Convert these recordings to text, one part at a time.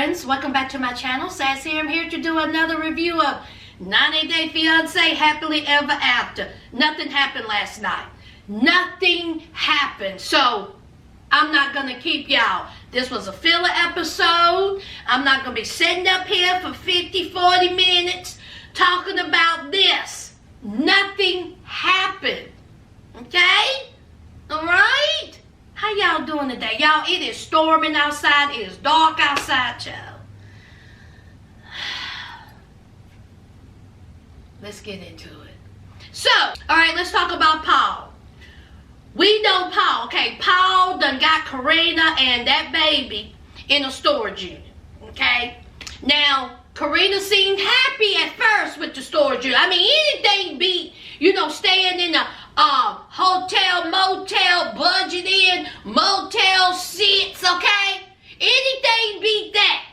friends, welcome back to my channel. Sass here. I'm here to do another review of 90 Day Fiance Happily Ever After. Nothing happened last night. Nothing happened. So I'm not going to keep y'all. This was a filler episode. I'm not going to be sitting up here for 50-40 minutes talking about this. Nothing happened. Okay? Alright? How y'all doing today? Y'all, it is storming outside. It is dark outside, child. Let's get into it. So, alright, let's talk about Paul. We know Paul, okay? Paul done got Karina and that baby in a storage unit, okay? Now, Karina seemed happy at first with the storage unit. I mean, anything beat, staying in a hotel, motel, budget-in, Motel 6, okay? Anything beat that,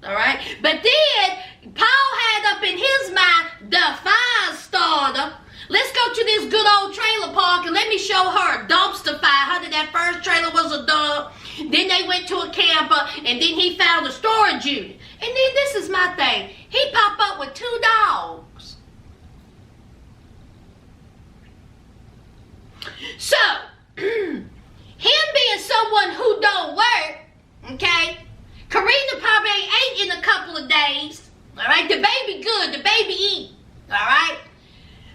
all right? But then, Paul had up in his mind the fire starter. Let's go to this good old trailer park and let me show her a dumpster fire. How did that first trailer was a dump. Then they went to a camper, and then he found a storage unit. And then this is my thing. He popped up with 2 dogs. So, him being someone who don't work, okay, Karina probably ain't ate in a couple of days, all right? The baby good, the baby eat, all right?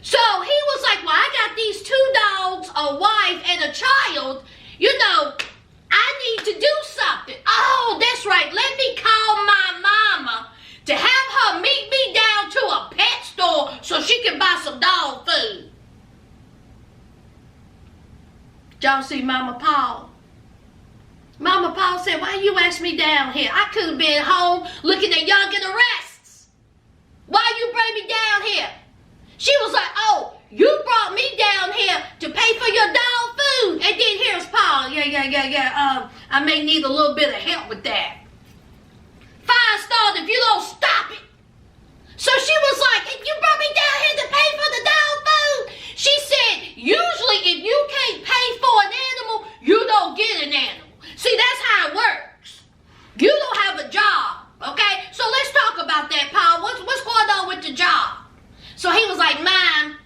So, he was like, well, I got these 2 dogs, a wife, and a child, I need to do something. Oh, that's right, let me call my mama to have her meet me down to a pet store so she can buy some dog food. Y'all see Mama Paul? Mama Paul said, why you ask me down here? I could have been home looking at Youngin Arrests. Why you bring me down here? She was like, oh, you brought me down here to pay for your dog food. And then here's Paul. Yeah. I may need a little bit of help with that. 5-star if you don't stop it. So she was like, you brought me down here to pay for the dog food? She said, usually if you can't pay for an animal, you don't get an animal. See, that's how it works. You don't have a job, okay? So let's talk about that, Paul. What's going on with the job? So he was like, Mom,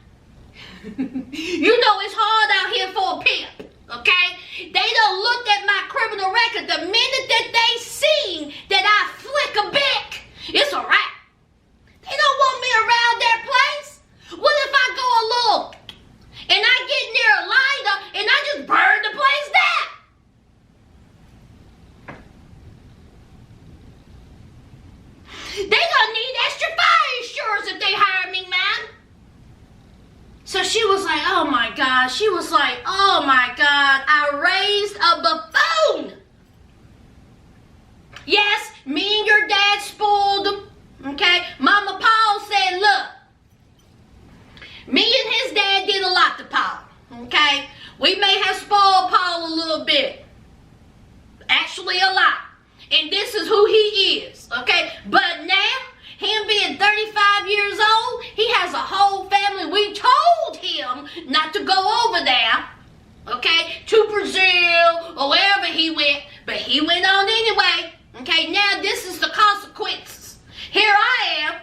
it's hard out here for a pimp, okay? They done looked at my criminal record. The minute that they seen that I flick a bick, it's a wrap. They don't want me around that place. What if I go a little and I get near a lighter and I just burn the place down? They gonna need extra fire insurance if they hire me, man. So she was like, oh my God. She was like, oh my God, I raised a buffoon. Yes, me and your dad spoiled him. Okay, Mama Paul said, look, me and his dad did a lot to Paul, okay? We may have spoiled Paul a little bit, actually a lot, and this is who he is, okay? But now, him being 35 years old, he has a whole family. We told him not to go over there, okay, to Brazil or wherever he went, but he went on anyway, okay? Now, this is the consequences. Here I am,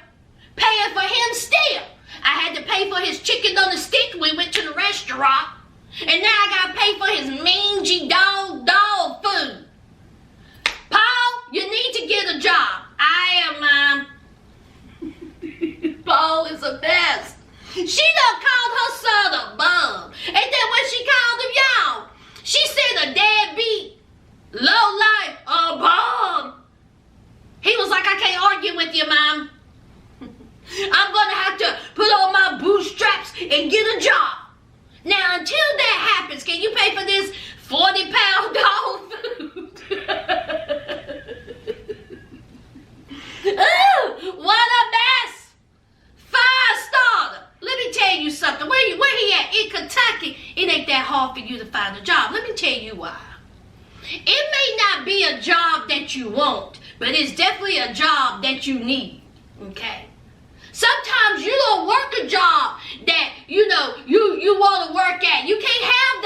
paying for him still. I had to pay for his chicken on the stick. We went to the restaurant. And now I got to pay for his mangy dog food. Paul, you need to get a job. I am, Mom. Paul is a mess. She done called her son a bum. Ain't that what she called him, y'all? She said a deadbeat, low life, a bum. He was like, I can't argue with you, Mom. I'm going to have to put on my bootstraps and get a job. Now, until that happens, can you pay for this 40-pound dog food? Ooh, what a mess. 5-star. Let me tell you something. Where he at? In Kentucky, it ain't that hard for you to find a job. Let me tell you why. It may not be a job that you want, but it's definitely a job that you need, okay? Sometimes you don't work a job that, you want to work at. You can't have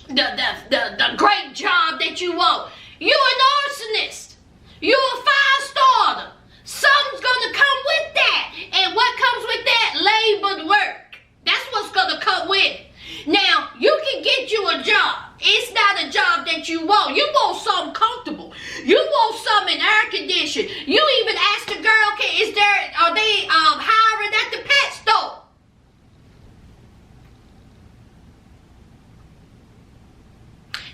the great job that you want. You an arsonist. You a fire starter. Something's gonna come with that. And what comes with that? Labored work. That's what's gonna come with it. Now, you can get you a job. It's not a job that you want. You want something comfortable. You want something air conditioned. You even ask the girl, okay, are they hiring at the pet store?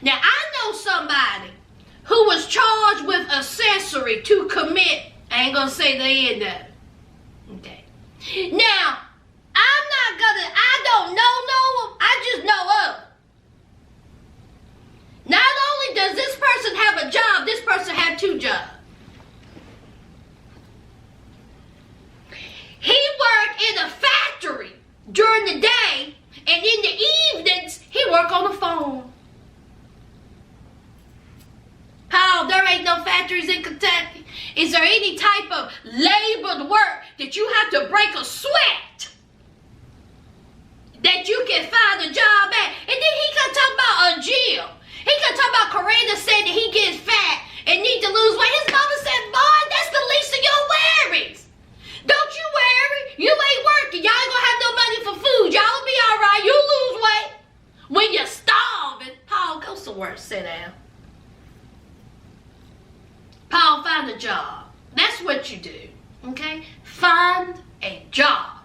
Now, I know somebody who was charged with accessory to commit. I ain't gonna say the end of it. Okay. Now, I don't know them, I just know of them. Not only does this person have a job, this person had 2 jobs. He worked in a factory during the day, and in the evenings, he worked on the phone. Paul, there ain't no factories in Kentucky. Is there any type of labored work that you have to break a sweat that you can find a job at? And then he could talk about a gym. He could talk about Karina said that he gets fat and need to lose weight. His mama said, boy, that's the least of your worries. Don't you worry. You ain't working. Y'all ain't gonna have no money for food. Y'all will be all right. You'll lose weight. When you're starving, Paul, go somewhere and sit down. Paul, find a job. That's what you do, okay? Find a job.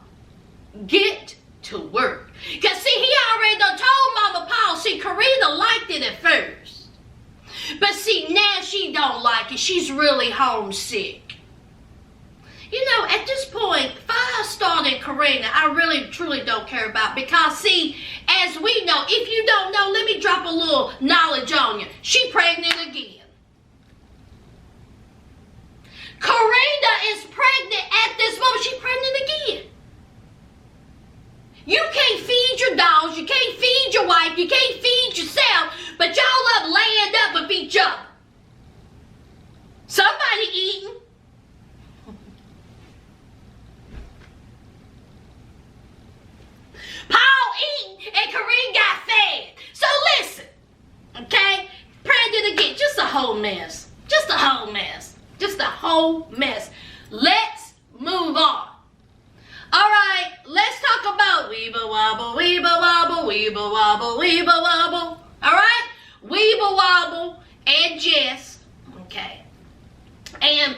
Get to work. Because, see, he already done told Mama Paul, see, Karina liked it at first. But, see, now she don't like it. She's really homesick. You know, at this point, Fire started Karina, I really, truly don't care about. Because, see, as we know, if you don't know, let me drop a little knowledge on you. She pregnant again. Karina is pregnant at this moment. She's pregnant again. You can't feed your dogs. You can't feed your wife. You can't feed yourself. But y'all up laying up with each other. Somebody eating. Paul eating and Karina got fed. So listen. Okay? Pregnant again. Just a whole mess. Just a whole mess. Just a whole mess. Let's move on. All right, let's talk about weeble wobble, weeble wobble, weeble wobble, weeble wobble. All right, weeble wobble and Jess, okay, and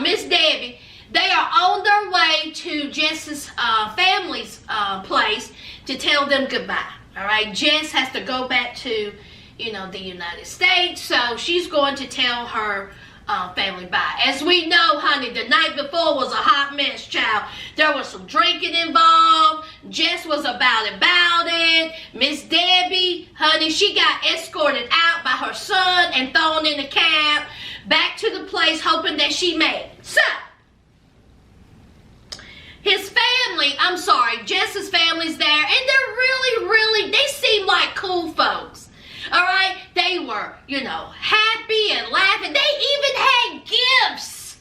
Miss Debbie. They are on their way to Jess's family's place to tell them goodbye. All right, Jess has to go back to, the United States, so she's going to tell her family bye. As we know, honey, the night before was a hot mess, child. There was some drinking involved. Jess was about it. Miss Debbie, honey, she got escorted out by her son and thrown in a cab back to the place hoping that she made it. So, Jess's family's there, and they're really, they seem like cool folks. All right, they were, happy and laughing. They even had gifts.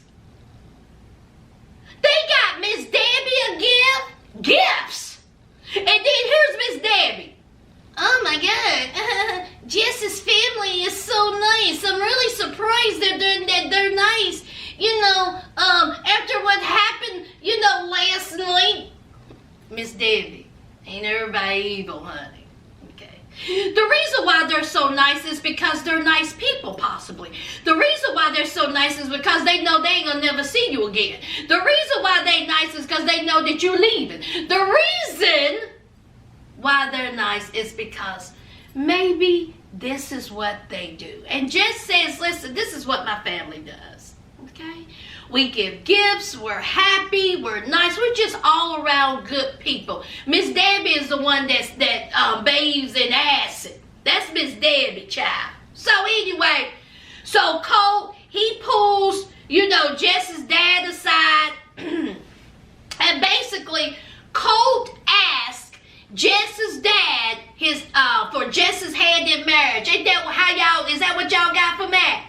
They got Miss Debbie a gift. Gifts. And then here's Miss Debbie. Oh my God, Jess's family is so nice. I'm really surprised that they're nice. After what happened, last night. Miss Debbie, ain't everybody evil, honey. The reason why they're so nice is because they're nice people, possibly. The reason why they're so nice is because they know they ain't gonna never see you again. The reason why they nice is because they know that you're leaving. The reason why they're nice is because maybe this is what they do. And Jess says, listen, this is what my family does. Okay? We give gifts, we're happy, we're nice, we're just all around good people. Miss Debbie is the one that bathes in acid. That's Miss Debbie, child. So anyway, so Colt, he pulls, Jess's dad aside, and basically Colt asks Jess's dad for Jess's hand in marriage. Is that what y'all got from that?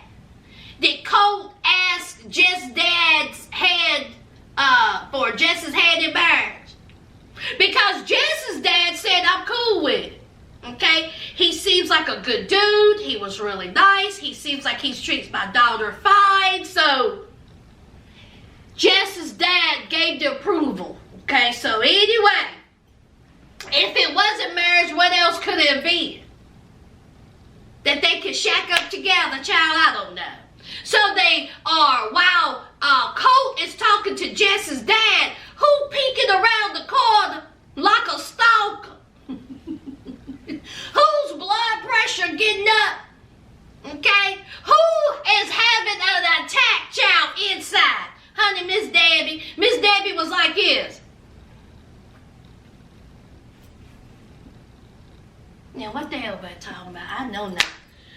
Did Colt ask Jess's dad's hand for Jess's hand in marriage? Because Jess's dad said, I'm cool with it. Okay? He seems like a good dude. He was really nice. He seems like he treats my daughter fine. So Jess's dad gave the approval. Okay, so anyway, if it wasn't marriage, what else could it have been? That they could shack up together, child, I don't know. So they are, while Colt is talking to Jess's dad, who peeking around the corner like a stalker? Whose blood pressure getting up? Okay? Who is having an attack, child, inside? Honey, Miss Debbie. Miss Debbie was like this. Now, what the hell am I talking about? I know not.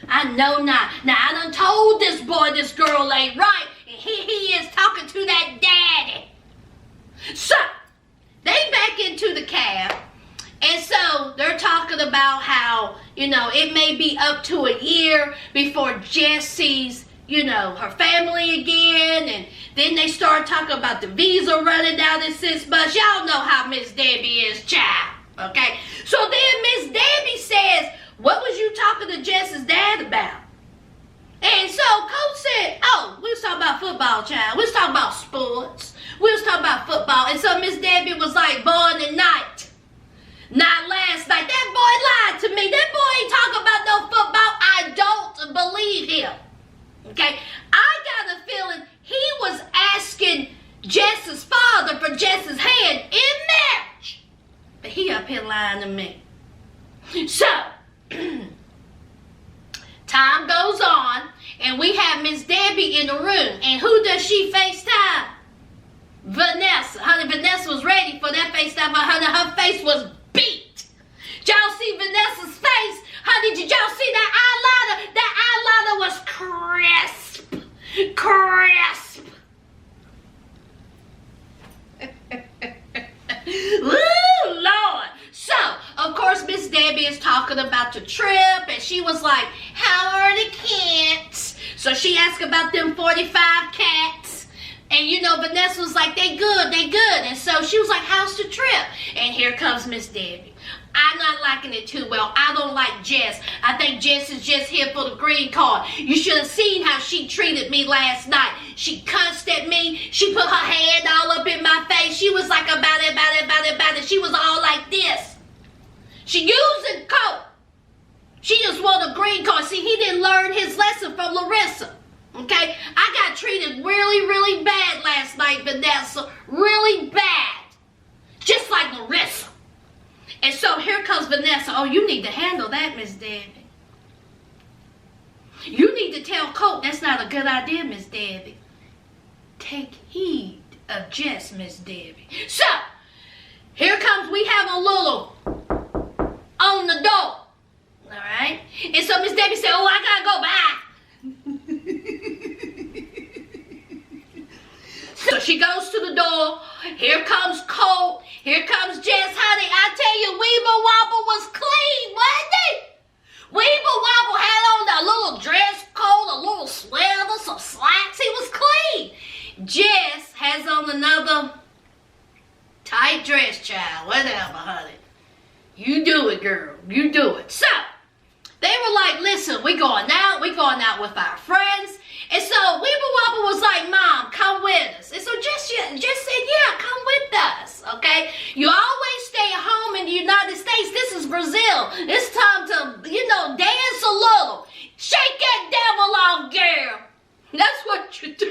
I know not. Now, I done told this boy this girl ain't right. And here he is talking to that daddy. So, they back into the cab. And so, they're talking about how, it may be up to a year before Jess sees, her family again. And then they start talking about the visa running out in 6 months. Y'all know how Miss Debbie is, child. Okay? So then Miss Debbie says, what was you talking to Jess's dad about? And so Coach said, oh, we was talking about football, child. We was talking about sports. We was talking about football. And so Miss Debbie was like, boy, tonight. Not last night. That boy lied to me. That boy ain't talking about no football. I don't believe him. Okay? I got a feeling he was asking Jess's father for Jess's hand in marriage. But he up here lying to me. So, time goes on, and we have Miss Debbie in the room. And who does she FaceTime? Vanessa. Honey, Vanessa was ready for that FaceTime, but honey, her face was beat. Did y'all see Vanessa's face? Honey, did y'all see that eyeliner? That eyeliner was crisp. Crisp. Woo, Lord. So, of course, Miss Debbie is talking about the trip, and she was like, how are the cats? So she asked about them 45 cats. And Vanessa was like, they good. And so she was like, how's the trip? And here comes Miss Debbie. I'm not liking it too well. I don't like Jess. I think Jess is just here for the green card. You should have seen how she treated me last night. She cussed at me. She put her hand all up in my face. She was like about it. She was all like this. She using Coke. She just want a green card. See, he didn't learn his lesson from Larissa. Okay? I got treated really, really bad last night, Vanessa. Really bad. Just like Larissa. And so here comes Vanessa. Oh, you need to handle that, Miss Debbie. You need to tell Colt that's not a good idea, Miss Debbie. Take heed of Jess, Miss Debbie. So, here comes, we have a little on the door. Alright? And so Miss Debbie said, oh, I gotta go, bye. So she goes to the door. Here comes Colt. Here comes Jess. Honey, I tell you, Weeble Wobble was clean, wasn't he? Weeble Wobble had on a little dress coat, a little sweater, some slacks. He was clean. Jess has on another tight dress, child. Whatever, honey. You do it, girl. You do it. So, they were like, listen, we going out with our friends. And so Weeble Wobble was like, Mom, come with us. And so Jess said, yeah, come with us, okay? You always stay at home in the United States. This is Brazil. It's time to, dance a little. Shake that devil off, girl. That's what you do.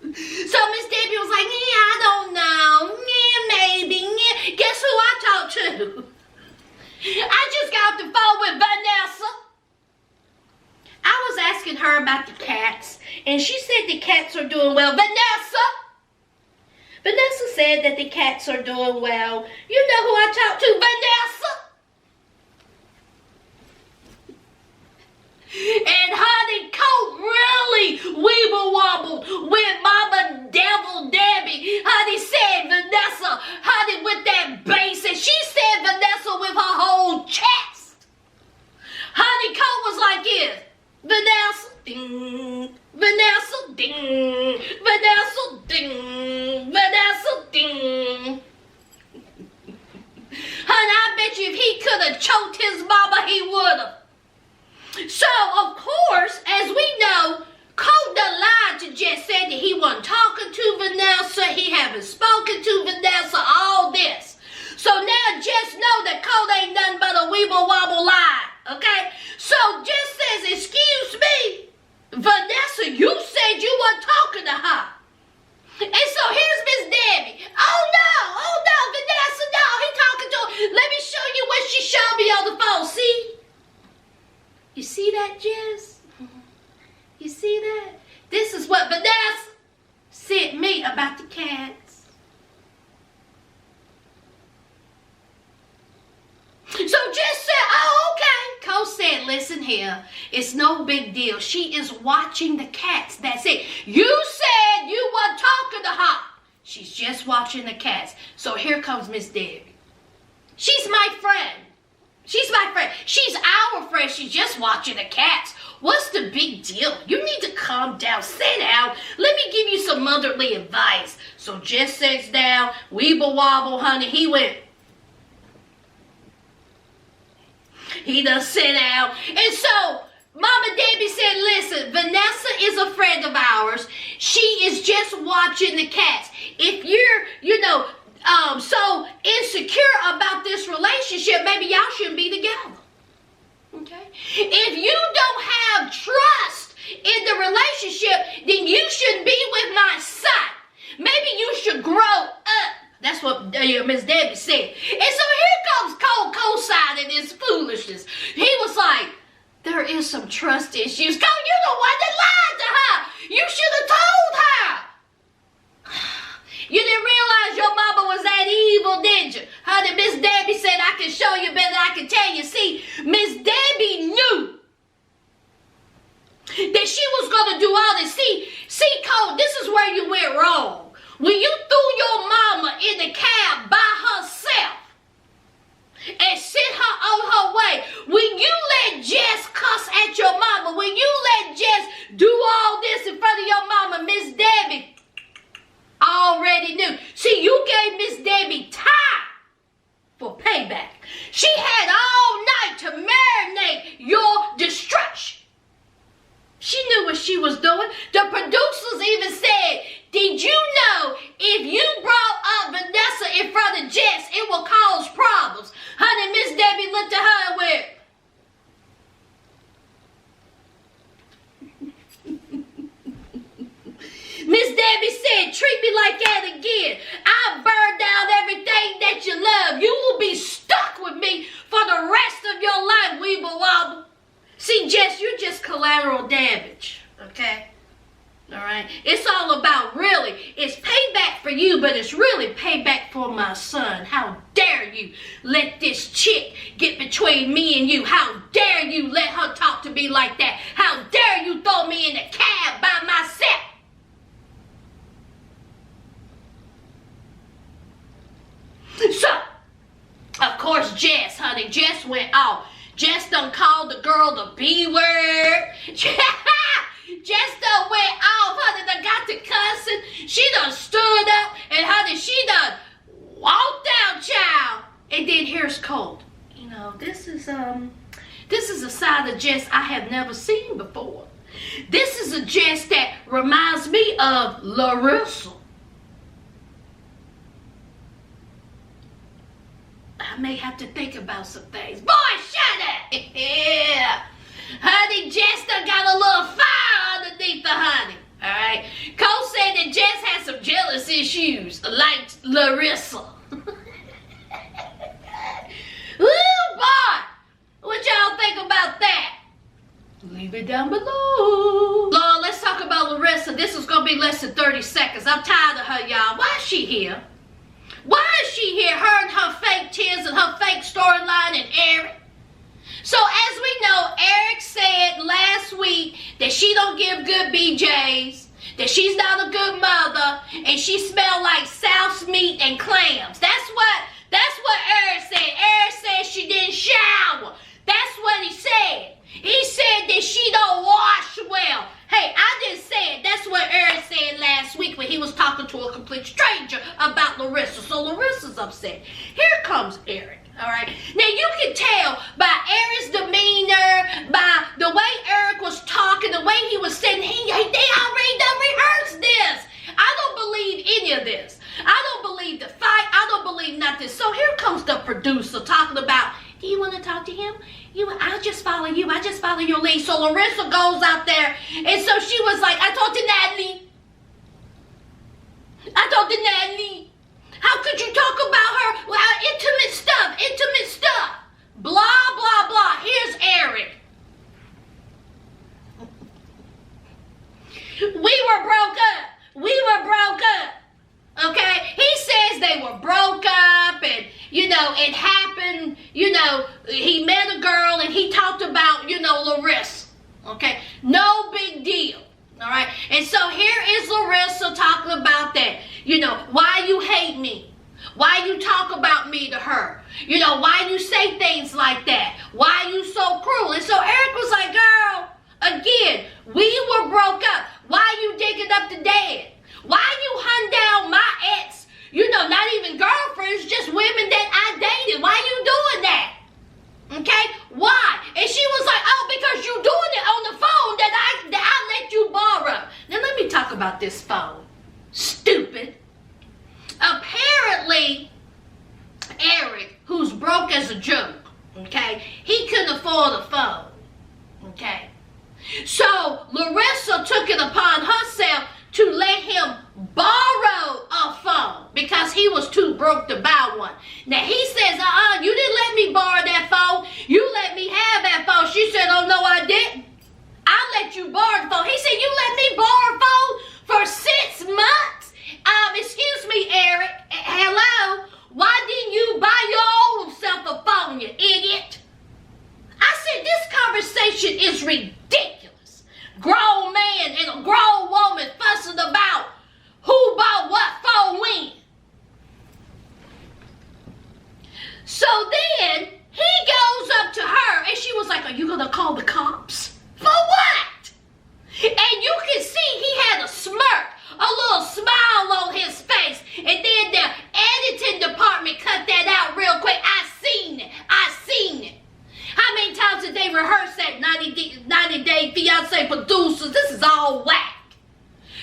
So Miss Debbie was like, yeah, I don't know. Yeah, maybe. Yeah. Guess who I talked to? I just got off the phone with Vanessa. I was asking her about the cats, and she said the cats are doing well. Vanessa said that the cats are doing well. You know who I talked to? Vanessa. And honey, Colt really weeble wobbled with Mama Devil Debbie. Honey said Vanessa, honey, with that bass, and she said Vanessa with her whole chest. Honey, Colt was like this. Vanessa, ding, Vanessa, ding, Vanessa, ding, Vanessa, ding. Honey, I bet you if he could have choked his mama, he would have. So, of course, as we know, Cole done lied to Jess, said that he wasn't talking to Vanessa, he haven't spoken to Vanessa, all this. So now Jess know that Cole ain't nothing but a weeble wobble lie, okay? So Jess says, excuse me, Vanessa, you said you weren't talking to her. And so here's Miss Debbie. Oh no, Vanessa, no, he talking to her. Let me show you what she showed me on the phone, see? You see that, Jess? You see that? This is what Vanessa sent me about the cats. So Jess said, oh, okay. Cole said, listen here, it's no big deal. She is watching the cats. That's it. You said you weren't talking to her. She's just watching the cats. So here comes Miss Debbie. She's my friend. She's my friend. She's our friend. She's just watching the cats. What's the big deal? You need to calm down. Sit down. Let me give you some motherly advice. So Jess sits down. Weeble wobble, honey. He done sit down. And so Mama Debbie said, listen, Vanessa is a friend of ours. She is just watching the cats. If you're, so insecure about this relationship, maybe y'all shouldn't be together. Okay? If you don't have trust in the relationship, then you shouldn't be with my son. Maybe you should grow up. That's what Miss Debbie said. And so here comes Cole co-signing this foolishness. He was like, there is some trust issues. Cole, you the one that lied to her. You should have told her. You didn't realize your mama was that evil, did you? Honey, Miss Debbie said, I can show you better than I can tell you. See, Miss Debbie knew that she was going to do all this. See, Cole, this is where you went wrong. When you threw your mama in the cab by herself and sent her on her way, when you let Jess cuss at your mama, when you let Jess do all this in front of your mama, Miss Debbie already knew. See, you gave Miss Debbie time for payback. She had all night to marinate your destruction. She knew what she was doing. The producers even said, did you know if you brought up Vanessa in front of Jess, it will cause problems? Honey, Miss Debbie looked at her and went, Miss Debbie said, treat me like that again. I'll burn down everything that you love. You will be stuck with me for the rest of your life, weeble wobble. See, Jess, you're just collateral damage, okay? All right? It's all about it's payback for you, but it's really payback for my son. How dare you let this chick get between me and you? How dare you let her talk to me like that? How dare you throw me in the cab by myself? So, of course, Jess went off. Jess done called the girl the B word. Jess done went off, honey, done got to cussing. She done stood up, and honey, she done walked out, child. And then here's Colt. You know, this is a side of Jess I have never seen before. This is a Jess that reminds me of Larissa. I may have to think about some things. Boy, shut up! Yeah. Honey, Jess done got a little fire underneath the honey. Alright? Cole said that Jess had some jealous issues, like Larissa. Ooh, boy! What y'all think about that? Leave it down below. Lord, let's talk about Larissa. This is going to be less than 30 seconds. I'm tired of her, y'all. Why is she here? Why is she here? Her and her fake tears and her fake storyline and Eric. So as we know, Eric said last week that she don't give good BJs, that she's not a good mother, and she smelled like souse meat and clams. That's what Eric said. Eric said she didn't shower. That's what he said. He said that she don't wash well. Hey, I didn't say it. That's what Eric said last week when he was talking to a complete stranger about Larissa. So Larissa's upset. Here comes Eric. All right. Now you can tell by Eric's demeanor, by the way Eric was talking, the way he was sitting. They already done rehearsed this. I don't believe any of this. I don't believe the fight. I don't believe nothing. So here comes the producer talking about, do you want to talk to him? I'll just follow you. I just follow your lead. So Larissa goes out there. And so she was like, I talked to Natalie. How could you talk about her? Well, intimate stuff. Blah, blah, blah. Here's Eric. We were broke up. Okay? He says they were broke up and, it happened, he met a girl and he talked about, Larissa. Okay? No big deal. All right? And so here is Larissa talking about that. Why you hate me? Why you talk about me to her? Why you say things like that? Why you so cruel? And so Eric was like, girl, again, we were broke up. Why you digging up the dead? Why you hunt down my ex? Not even girlfriends, just women that I dated. Why you doing that? Okay? Why? And she was like, oh, because you doing it on the phone that I let you borrow. Now let me talk about this phone. Stupid. Apparently, Eric, who's broke as a joke, okay, he couldn't afford a phone, okay? So Larissa took it upon herself to let him borrow a phone because he was too broke to buy one. Now he says, you didn't let me borrow that phone. You let me have that phone. She said, oh, no, I didn't. I let you borrow the phone. He said, you let me borrow a phone for 6 months? Excuse me, Eric. Hello? Why didn't you buy your own self a phone, you idiot? I said, this conversation is ridiculous. Grown man and a grown woman fussing about who bought what phone when. So then he goes up to her and she was like, are you going to call the cops? For what? And you can see he had a smirk, a little smile on his face. And then the editing department cut that out real quick. I seen it. How many times did they rehearse that 90 Day Fiance producers? This is all whack.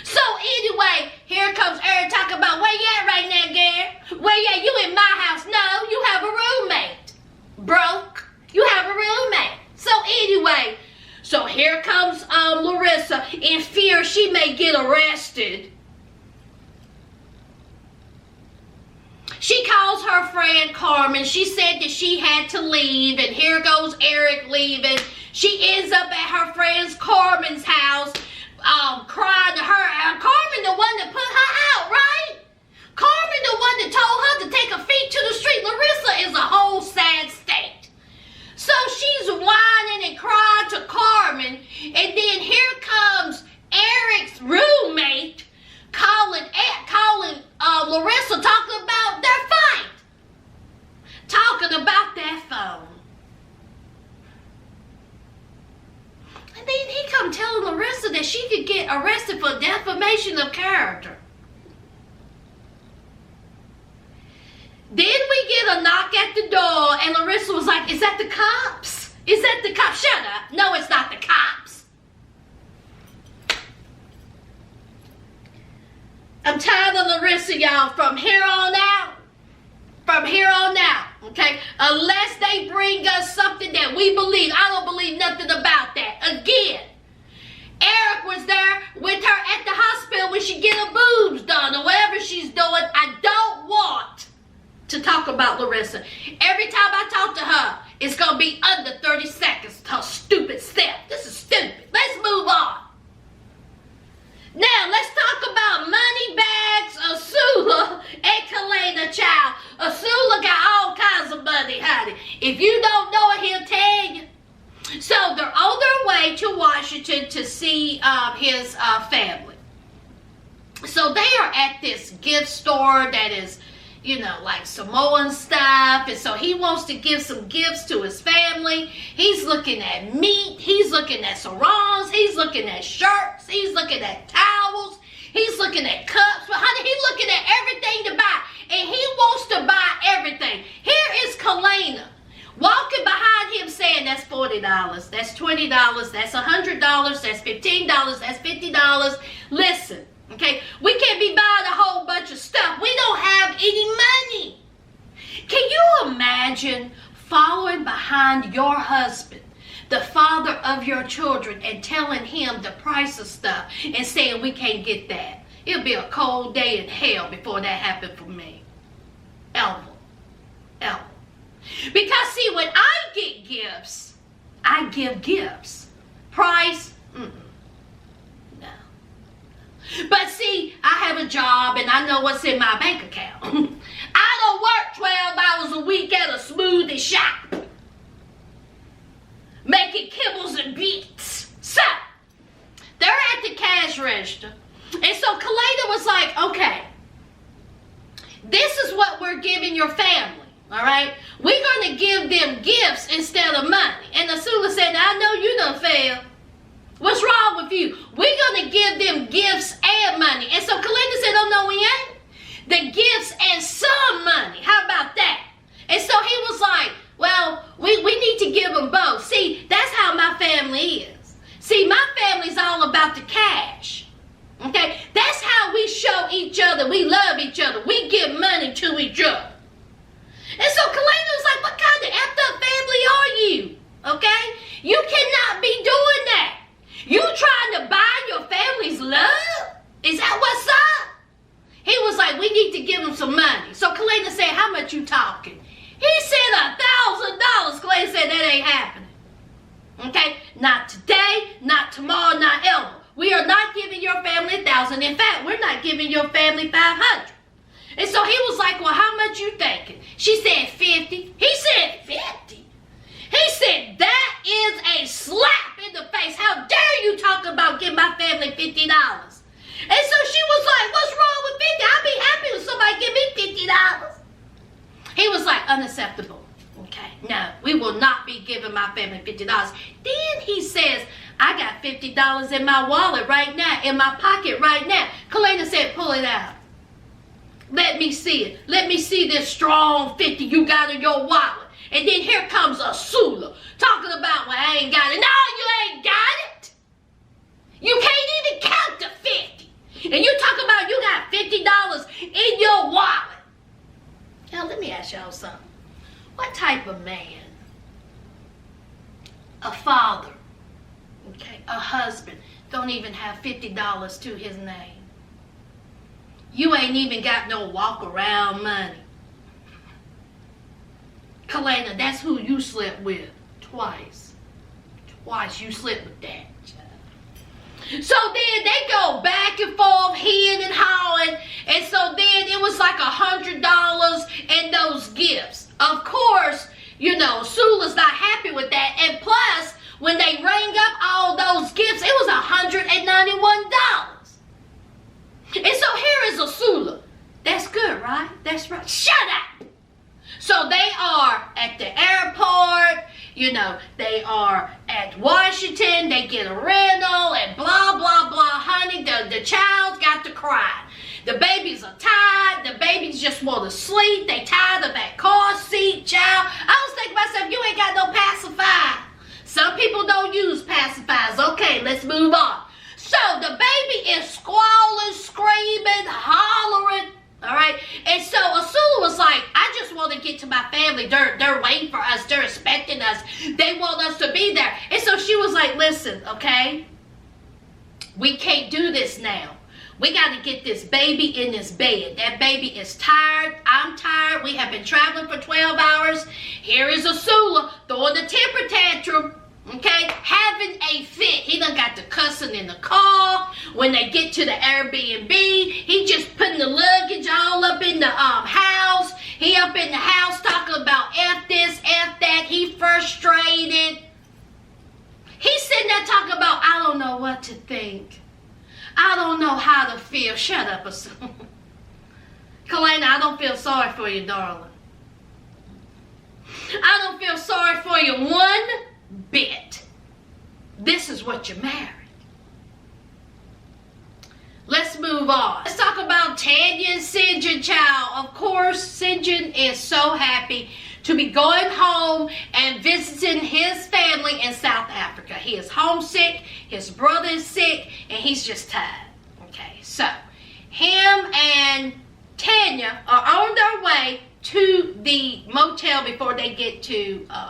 So anyway, here comes Eric talking about, where you at right now, Gary? Where you at? You in my house? No, you have a roommate. Broke. You have a roommate. So anyway, so here comes Larissa in fear she may get arrested. She calls her friend Carmen. She said that she had to leave, and here goes Eric leaving. She ends up at her friend's Carmen's house, crying to her. Carmen the one that put her out, right? Carmen the one that told her to take her feet to the street. Larissa is a whole sad state. So she's whining and crying to Carmen, and then here comes Eric's roommate calling Larissa, talking about their fight, talking about that phone. And then he come telling Larissa that she could get arrested for defamation of character. Then we get a knock at the door, and Larissa was like, is that the cops? Is that the cops? Shut up. No, it's not the cops. I'm tired of Larissa, y'all, from here on out, okay? Unless they bring us something that we believe. I don't believe nothing about that. Again, Eric was there with her at the hospital when she get her boobs done or whatever she's doing. I don't want to talk about Larissa. Every time I talk to her, it's going to be under 30 seconds. Her stupid self. This is stupid. Let's move on. Now, let's talk about Moneybags, Asula, and Kalena Child. Asula got all kinds of money, honey. If you don't know it, he'll tell you. So, they're on their way to Washington to see his family. So, they are at this gift store that is, like Samoan stuff. And so, he wants to give some gifts to his family. He's looking at meat. He's looking at sarongs. He's looking at shirts. He's looking at towels. He's looking at cups. But honey, he's looking at everything to buy. And he wants to buy everything. Here is Kalena. $40. That's $20. That's $100. That's $15. That's $50. Listen, okay? We can't be buying a whole bunch of stuff. We don't have any money. Can you imagine following behind your husband, the father of your children, and telling him the price of stuff and saying we can't get that? It'll be a cold day in hell before that happened for me. Ever. Because see, when I get gifts, I give gifts. Price? No. But see, I have a job and I know what's in my bank account. I don't work 12 hours a week at a smoothie shop, making kibbles and bits. So, they're at the cash register. And so Kalena was like, okay, this is what we're giving your family. All right, we're going to give them gifts instead of money. And Asula said, I know you done failed. What's wrong with you? We're going to give them gifts and money. And so Kalina said, oh, no, we ain't. The gifts and some money. How about that? And so he was like, well, we need to give them both. See, that's how my family is. See, my family's all about the cash. Okay, that's how we show each other we love each other. We give money to each other. And so Kalena was like, what kind of effed up family are you? Okay? You cannot be doing that. You trying to buy your family's love? Is that what's up? He was like, we need to give him some money. So Kalena said, how much you talking? He said $1,000. Kalena said, that ain't happening. Okay? Not today, not tomorrow, not ever. We are not giving your family $1,000. In fact, we're not giving your family $500. And so he was like, well, how much you thinking? She said 50. He said 50. He said, that is a slap in the face. How dare you talk about giving my family $50? And so she was like, what's wrong with 50? I'd be happy if somebody give me $50. He was like, unacceptable. Okay, no, we will not be giving my family $50. Then he says, I got $50 in my wallet right now, in my pocket right now. Kalena said, pull it out. Let me see it. Let me see this strong 50 you got in your wallet. And then here comes Asula talking about, well, I ain't got it. No, you ain't got it. You can't even count to 50. And you talk about you got $50 in your wallet. Now, let me ask y'all something. What type of man, a father, okay, a husband, don't even have $50 to his name? You ain't even got no walk around money. Kalena, that's who you slept with twice. Twice you slept with that. So then they go back and forth, hewing and hawing. And so then it was like $100 and those gifts. Of course, you know, Sula's not happy with that. And plus, when they rang up all those gifts, it was $191. And so here is Asula. That's good, right? That's right. Shut up! So they are at the airport, you know, they are at Washington, they get a rental and blah, blah, blah. Honey, the child's got to cry. The babies are tired. The babies just want to sleep. They tired of that car seat, child. I was thinking to myself, you ain't got no pacifier. Some people don't use pacifiers. Okay, let's move on. So the baby is squalling, screaming, hollering, all right? And so Asula was like, I just want to get to my family. They're waiting for us. They're expecting us. They want us to be there. And so she was like, listen, okay? We can't do this now. We got to get this baby in this bed. That baby is tired. I'm tired. We have been traveling for 12 hours. Here is Asula throwing the temper tantrum. Okay, having a fit. He done got the cussing in the car. When they get to the Airbnb, he just putting the luggage all up in the house. He up in the house talking about F this, F that. He frustrated. He's sitting there talking about, I don't know what to think. I don't know how to feel. Shut up, Asula. Kalena, I don't feel sorry for you, darling. I don't feel sorry for you one bit. This is what you married. Let's move on. Let's talk about Tanya and Sinjin, child. Of course, Sinjin is so happy to be going home and visiting his family in South Africa. He is homesick, his brother is sick, and he's just tired. Okay, so him and Tanya are on their way to the motel before they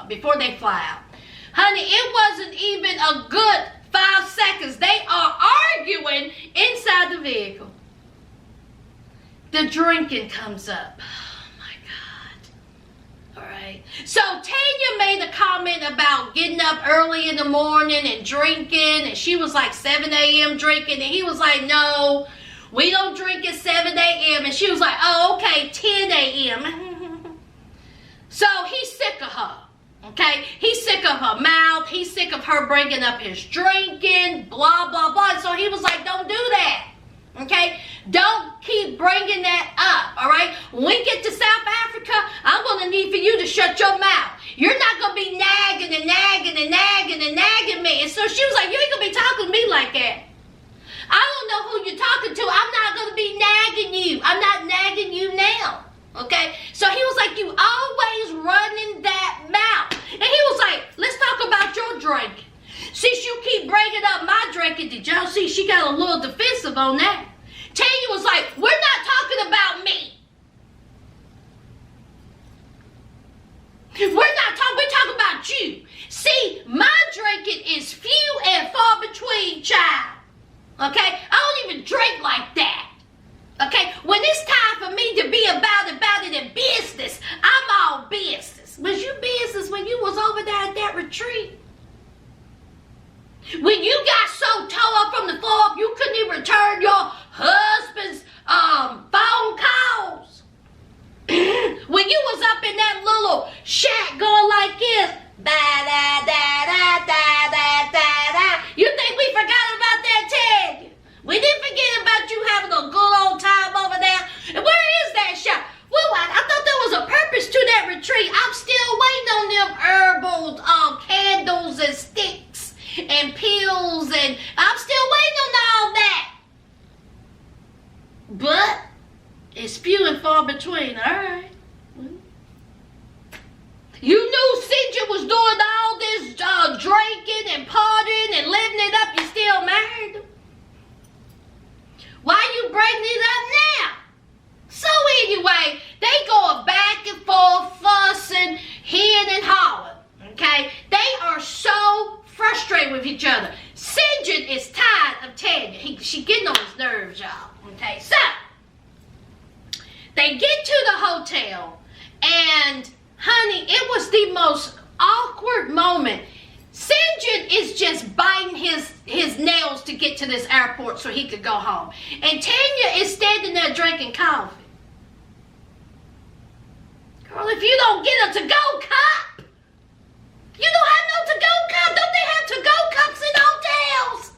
before they fly out. Honey, it wasn't even a good 5 seconds. They are arguing inside the vehicle. The drinking comes up. Oh my God. All right. So Tanya made a comment about getting up early in the morning and drinking, and she was like 7 a.m. drinking, and he was like, no, we don't drink at 7 a.m. And she was like, oh, okay, 10 a.m. So he's sick of her. Okay, he's sick of her mouth. He's sick of her bringing up his drinking, blah, blah, blah. So he was like, don't do that. Okay, don't keep bringing that up. All right, when we get to South Africa, I'm going to need for you to shut your mouth. You're not going to be nagging and nagging and nagging and nagging me. And so she was like, you ain't going to be talking to me like that. I don't know who you're talking to. I'm not going to be nagging you. I'm not nagging you now. Okay, so he was like, you always running that mouth. And he was like, let's talk about your drinking. Since you keep bringing up my drinking, did y'all see she got a little defensive on that? Tanya was like, we're not talking about me. We're talking about you. See, my drinking is few and far between, child. Okay, I don't even drink like that. Okay, when it's time for me to be about it in business, I'm all business. Was you business when you was over there at that retreat? When you got so tore up from the floor up, you couldn't even return your husband's phone calls. When you was up in that little shack going like this, you think we forgot about that, Ted? We didn't forget about you having a good old time over there. And where is that shop? Well, I thought there was a purpose to that retreat. I'm still waiting on them herbal candles and sticks and pills, and I'm still waiting on all that. But it's few and far between. All right. You knew Cynthia was doing all this drinking and partying and living it up. You still married him. Why you bringing it up now? So anyway, they going back and forth, fussing, hemming and hawing. Okay? They are so frustrated with each other. Sinjin is tired of Tanya. She getting on his nerves, y'all. Okay? So, they get to the hotel, and honey, it was the most awkward moment. Sinjin is just biting his nails to get to this airport so he could go home. And Tanya is standing there drinking coffee. Girl, if you don't get a to-go cup, you don't have no to-go cup. Don't they have to-go cups in hotels?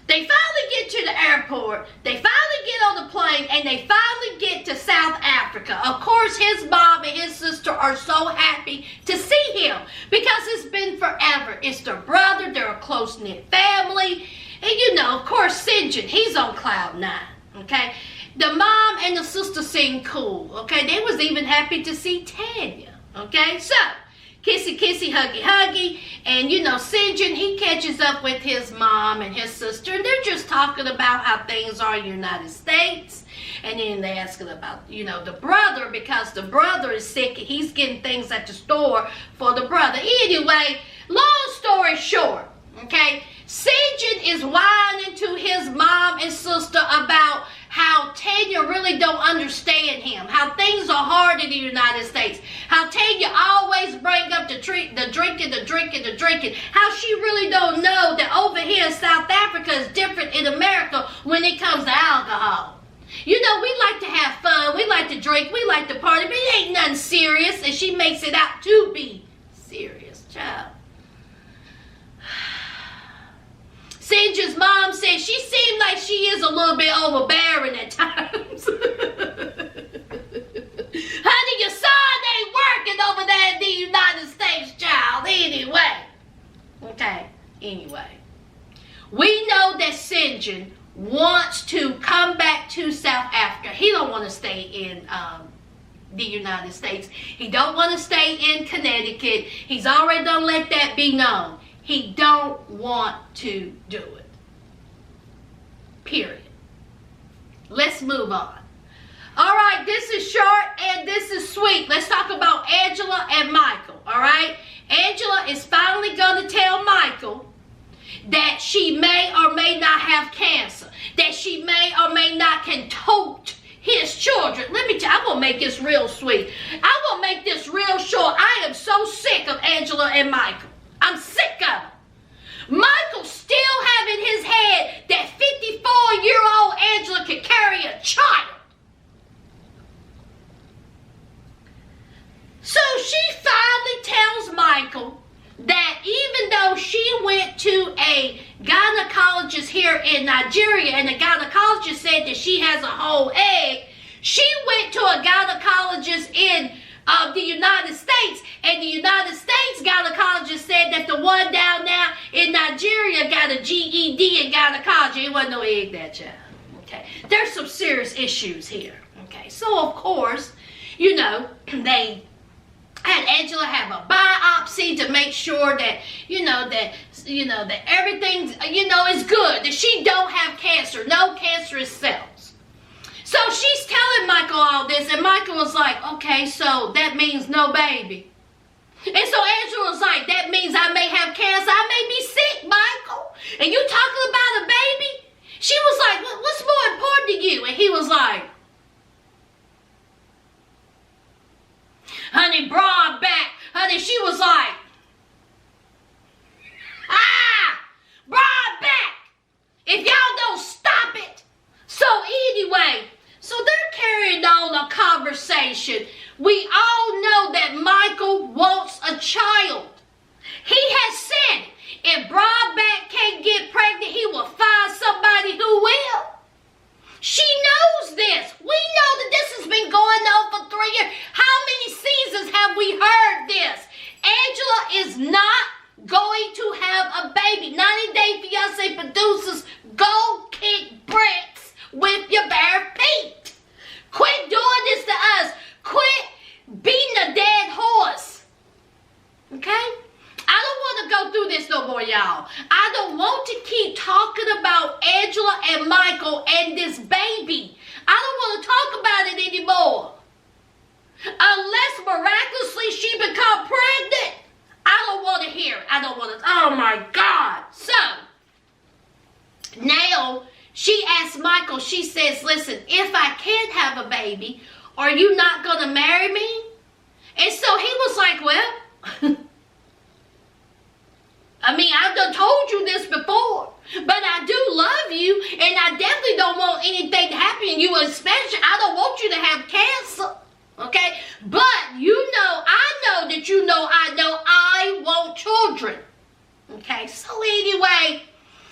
They finally get to the airport. They finally get on the plane, and they finally get to South Africa. Of course, his mom and his sister are so happy to see him because it's been forever. It's their brother. They're a close-knit family. And, you know, of course, Sinjin, he's on cloud 9, okay? The mom and the sister seem cool, okay? They was even happy to see Tanya, okay? So, kissy, kissy, huggy, huggy. And, you know, Sinjin, he catches up with his mom and his sister. And they're just talking about how things are in the United States. And then they're asking about, you know, the brother, because the brother is sick. And he's getting things at the store for the brother. Anyway, long story short, okay, Sinjin is whining to his mom and sister about how Tanya really don't understand him, how things are hard in the United States, how Tanya always bring up the drinking, how she really don't know that over here in South Africa is different in America when it comes to alcohol. You know, we like to have fun, we like to drink, we like to party, but it ain't nothing serious, and she makes it out to be serious, child. Sinja's mom said she seemed like she is a little bit overbearing at times. Honey, your son ain't working over there in the United States, child. Anyway. We know that Sinjin wants to come back to South Africa. He don't want to stay in the United States. He don't want to stay in Connecticut. He's already done let that be known. He don't want to do it. Period. Let's move on. All right, this is short and this is sweet. Let's talk about Angela and Michael, all right? Angela is finally going to tell Michael that she may or may not have cancer, that she may or may not can tote his children. Let me tell you, I'm going to make this real sweet. I'm going to make this real short. I am so sick of Angela and Michael. I'm sick of them. Michael's still having his head that 54-year-old Angela could carry a child. So she finally tells Michael that even though she went to a gynecologist here in Nigeria and the gynecologist said that she has a whole egg, she went to a gynecologist in the United States, and the United States gynecologist said that the one down there in Nigeria got a GED in gynecology. It wasn't no egg that child. Okay, there's some serious issues here. Okay, so of course, you know, they had Angela have a biopsy to make sure that that everything is good, that she don't have cancer, no cancerous cells. So she's telling Michael all this, and Michael was like, okay, so that means no baby. And so Angela was like, that means I may have cancer, I may be sick, Michael. And you talking about a baby? She was like, what's more important to you? And he was like, honey, broad back. Honey, she was like, broad back. If y'all don't stop it. So anyway, so they're carrying on a conversation. We all know that Michael wants a child. He has said if Broadback can't get pregnant, he will find somebody who will. She knows this. We know that this has been going on for 3 years. How many seasons have we heard this? Angela is not going to have a baby. 90 Day Fiance producers, go kick bricks with your bare feet. Quit doing this to us. Quit beating a dead horse. Okay? I don't want to go through this no more, y'all. I don't want to keep talking about Angela and Michael and this baby. I don't want to talk about it anymore. Unless miraculously she become pregnant. I don't want to hear it. I don't want to. Oh my God. So, now she asks Michael, she says, listen, if I can't have a baby, are you not going to marry me? And so he was like, well, I mean, I've done told you this before, but I do love you, and I definitely don't want anything to happen to you, especially, I don't want you to have cancer, okay? But you know, I know that you know I want children, okay? So anyway,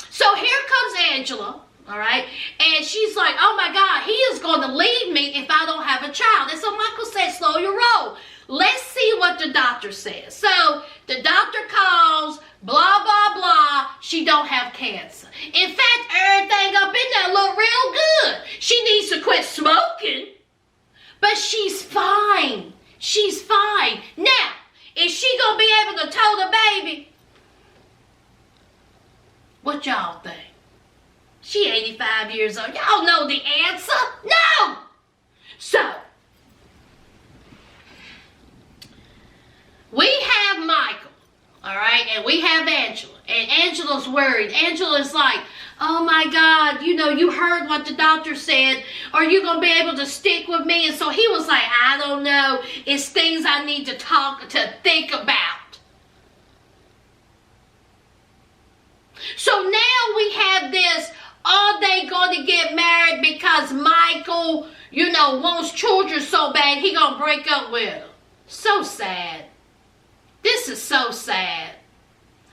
so here comes Angela, all right? And she's like, oh my God, he is going to leave me if I don't have a child. And so Michael said, slow your roll. Let's see what the doctor says. So the doctor calls, blah, blah, blah, she don't have cancer. In fact, everything up in there look real good. She needs to quit smoking, but she's fine. She's fine. Now, is she going to be able to tow the baby? What y'all think? She 85 years old. Y'all know the answer. No! So, we have Michael, all right, and we have Angela, and Angela's worried. Angela's like, oh my God, you know, you heard what the doctor said. Are you going to be able to stick with me? And so he was like, I don't know. It's things I need to think about. So now we have this, are they going to get married because Michael, you know, wants children so bad he going to break up with her? So sad. This is so sad.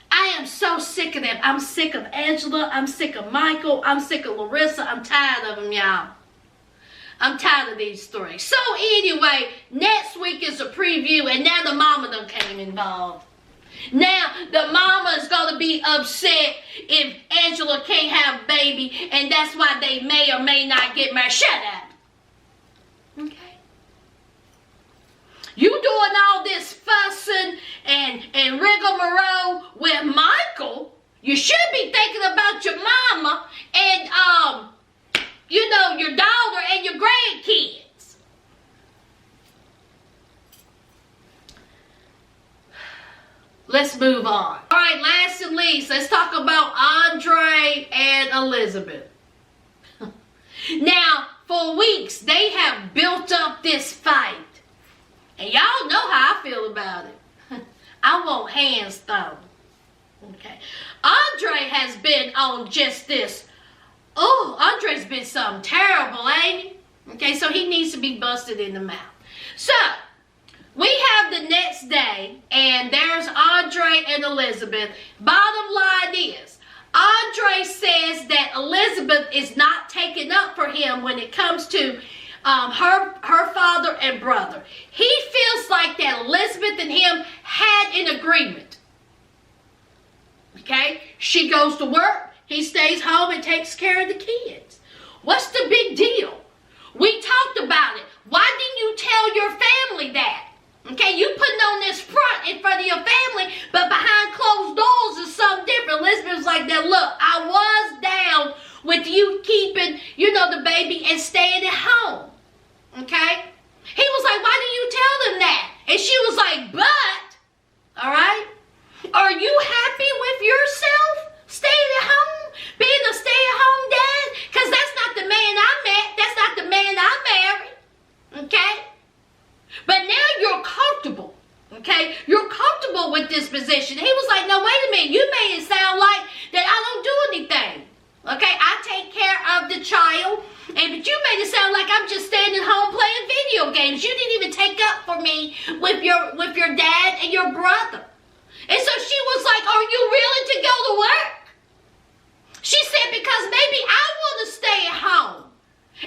I am so sick of them. I'm sick of Angela. I'm sick of Michael. I'm sick of Larissa. I'm tired of them, y'all. I'm tired of these three. So anyway, next week is a preview, and now the mama done came involved. Now the mama is going to be upset if Angela can't have a baby, and that's why they may or may not get married. Shut up. Okay? You doing all this fussing and rigmarole with Michael. You should be thinking about your mama and, your daughter and your grandkids. Let's move on. All right, last and least, let's talk about Andre and Elizabeth. Now, for weeks, they have built up this fight. And y'all know how I feel about it. I want hands thrown. Okay. Andre has been on just this. Oh, Andre's been something terrible, ain't he? Okay, so he needs to be busted in the mouth. So, we have the next day, and there's Andre and Elizabeth. Bottom line is, Andre says that Elizabeth is not taking up for him when it comes to her father and brother. He feels like that Elizabeth and him had an agreement. Okay? She goes to work. He stays home and takes care of the kids. What's the big deal? We talked about it. Why didn't you tell your family that? Okay, you putting on this front in front of your family, but behind closed doors is something different. Elizabeth was like that, look, I was down with you keeping, the baby and staying at home. Okay? He was like, why didn't you tell them that? And she was like, but, all right, are you happy with yourself staying at home? Being a stay-at-home dad? Because that's not the man I met. That's not the man I married. Okay? But now you're comfortable. Okay? You're comfortable with this position. He was like, no, wait a minute. You made it sound like that I don't do anything. Okay? I take care of the child. But you made it sound like I'm just staying at home playing video games. You didn't even take up for me with your dad and your brother. And so she was like, are you willing to go to work? She said, because maybe I want to stay at home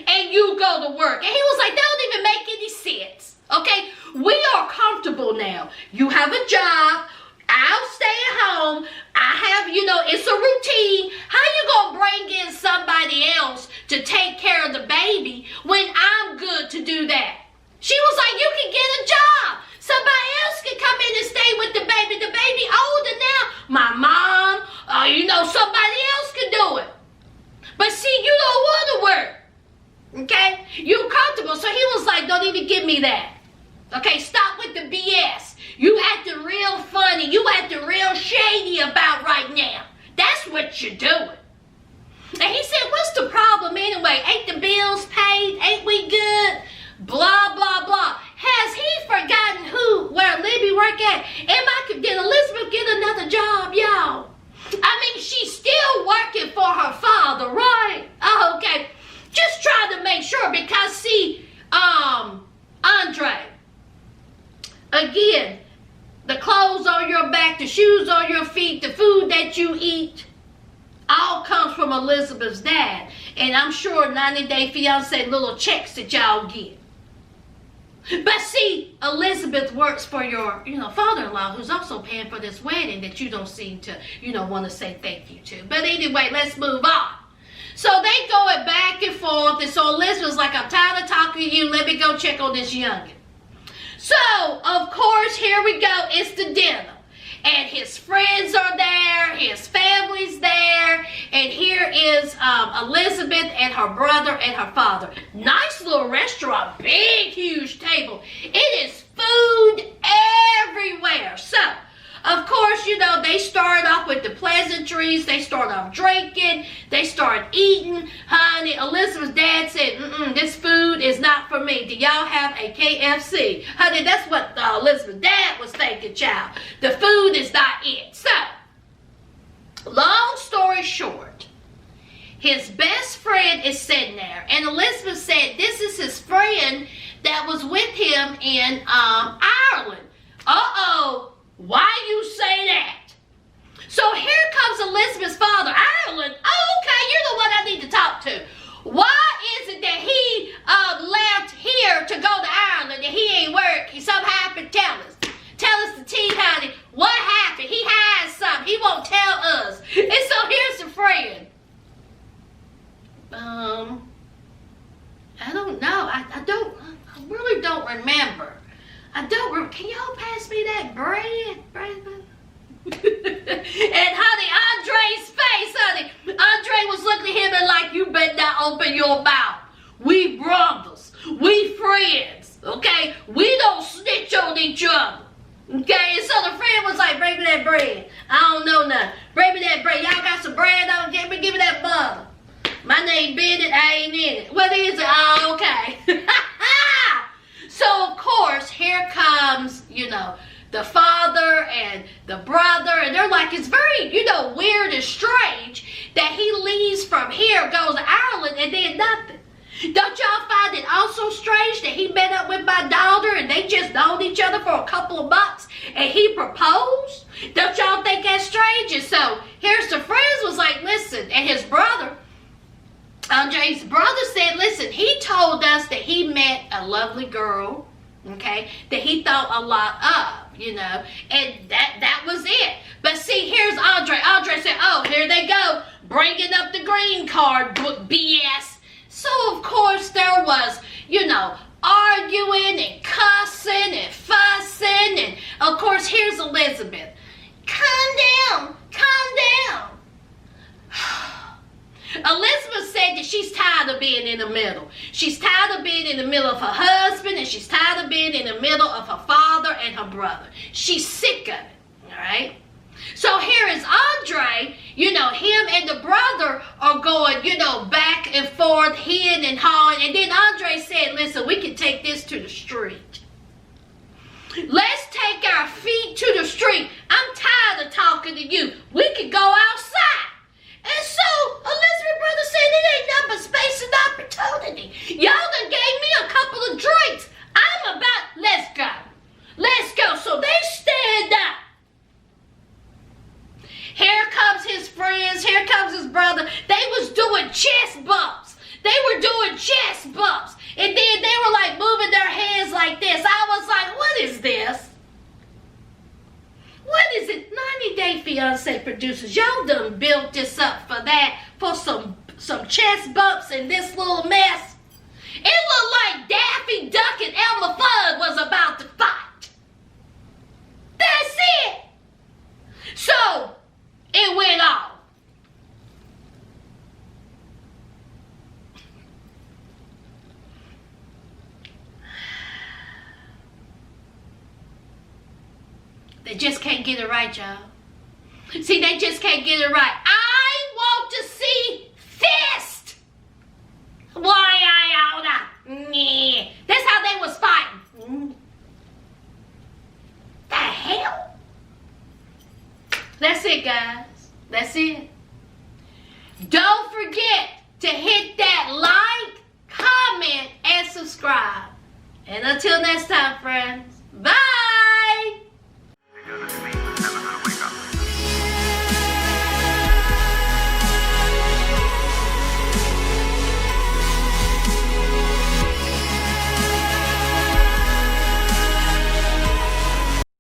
and you go to work. And he was like, that don't even make any sense. Okay? We are comfortable now. You have a job. I'll stay at home. I have, it's a routine. How you going to bring in somebody else to take care of the baby when I'm good to do that? She was like, you can get a job. Somebody else can come in and stay with the baby. The baby older now. My mom, somebody else can do it. But see, you don't want to work. Okay? You're comfortable. So he was like, don't even give me that. Okay, stop with the BS. You acting real funny. You acting real shady about right now. That's what you're doing. And he said, what's the problem anyway? Ain't the bills paid? Ain't we good? Blah, blah, blah. Has he forgotten where Libby work at? Did Elizabeth get another job, y'all? I mean, she's still working for her father, right? Oh, okay. Just trying to make sure because, see, Andre, again, the clothes on your back, the shoes on your feet, the food that you eat, all comes from Elizabeth's dad. And I'm sure 90-Day Fiance little checks that y'all get. But see, Elizabeth works for your, father-in-law who's also paying for this wedding that you don't seem to, want to say thank you to. But anyway, let's move on. So they going back and forth. And so Elizabeth's like, I'm tired of talking to you. Let me go check on this youngin'. So, of course, here we go. It's the dinner. And his friends are there. His family's there. And here is Elizabeth and her brother and her father. Nice little restaurant. Big, huge table. It is food everywhere. So, of course, they start off with the pleasantries. They start off drinking. They start eating. Honey, Elizabeth's dad said, this food is not for me. Do y'all have a KFC? Honey, that's what Elizabeth's dad was thinking, child. The food is not it. So, long story short, his best friend is sitting there. And Elizabeth said this is his friend that was with him in Ireland. Uh-oh. Why you say that? So here comes Elizabeth's father. Ireland? Oh, okay, you're the one I need to talk to. Why is it that he left here to go to Ireland and he ain't work? Something happened? Tell us. Tell us the tea, honey. What happened? He has something. He won't tell us. And so here's the friend. I don't know. I really don't remember. I don't bread, and honey, Andre's face, honey. Andre was looking at him and like, you better not open your mouth. We brothers. We friends. Okay? We don't snitch on each other. Okay? And so the friend was like, bring me that bread. I don't know nothing. Bring me that bread. Y'all got some bread on? Give me that butter. My name Bennett. I ain't in it. What is it? Oh, okay. So, of course, here comes, the father and the brother, and they're like, it's very, weird and strange that he leaves from here, goes to Ireland, and then nothing. Don't y'all find it also strange that he met up with my daughter and they just known each other for a couple of months and he proposed? Don't y'all think that's strange? And so, here's the friends was like, listen, and his brother, Andre's brother said, listen, he told us that he met a lovely girl, okay, that he thought a lot of, and that was it. But see, here's Andre. Andre said, oh, here they go, bringing up the green card book BS. So, of course, there was, arguing and cussing and fussing. And, of course, here's Elizabeth. Calm down. Elizabeth said that she's tired of being in the middle. She's tired of being in the middle of her husband, and she's tired of being in the middle of her father and her brother. She's sick of it, all right? So here is Andre, him and the brother are going, back and forth, hewing and hawing. And then Andre said, listen, we can take this to the street. Let's take our feet to the street. I'm tired of talking to you. We can go outside. And so Elizabeth's brother said, it ain't nothing but space and opportunity. Y'all done gave me a couple of drinks. Let's go. So they stand up. Here comes his friends. Here comes his brother. They was doing chest bumps. And then they were like moving their hands like this. I was like, what is this? What is it? 90 Day Fiance producers, y'all done built this up for some chest bumps and this little mess. It looked like Daffy Duck and Elmer Fudd was about to fight. That's it. So, it went off. They just can't get it right, y'all. See, they just can't get it right. I want to see fist. Why I oughta. Yeah. That's how they was fighting. The hell? That's it, guys. That's it. Don't forget